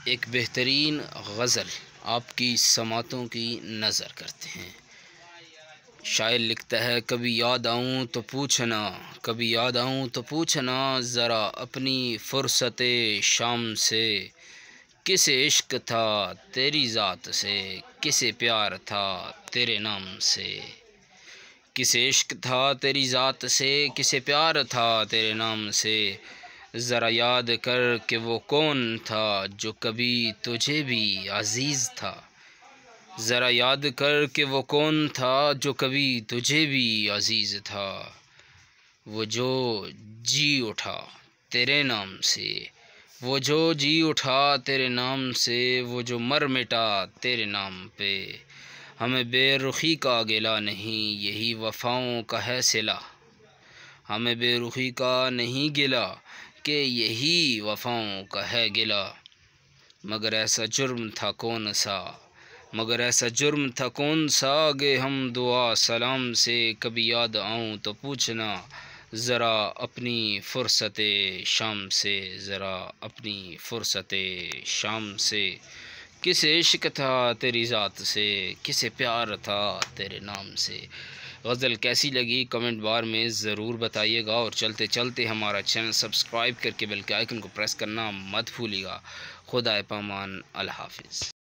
ایک بہترین غزل آپ کی سماعتوں کی نظر کرتے ہیں۔ شاعر لکھتا ہے، کبھی یاد آؤں تو پوچھنا، کبھی یاد آؤں تو پوچھنا ذرا اپنی فرصت شام سے، کسے عشق تھا تیری ذات سے، کسے پیار تھا تیرے نام سے، کسے عشق تھا تیری ذات سے، کسے پیار تھا تیرے نام سے، ذرا یاد کر کہ وہ کون تھا جو کبھی تجھے بھی عزیز تھا، ذرا یاد کر کہ وہ کون تھا جو کبھی تجھے بھی عزیز تھا، وہ جو جی اٹھا تیرے نام سے، وہ جو جی اٹھا تیرے نام سے، وہ جو مر مٹا تیرے نام پہ، ہمیں بے رخی کا گلہ نہیں یہی وفاؤں کا ہے صلہ، ہمیں بے رخی کا نہیں گلہ کہ یہی وفاؤں کا ہے گلہ، مگر ایسا جرم تھا کون سا، مگر ایسا جرم تھا کون سا، گے ہم دعا سلام سے، کبھی یاد آؤں تو پوچھنا ذرا اپنی فرصت شام سے، ذرا اپنی فرصت شام سے، کسے عشق تھا تیری ذات سے، کسے پیار تھا تیرے نام سے۔ غزل کیسی لگی کمنٹ بار میں ضرور بتائیے گا، اور چلتے چلتے ہمارا چینل سبسکرائب کر کے بیل کے آئیکن کو پریس کرنا مت بھولیے گا۔ خدا پامان، اللہ حافظ۔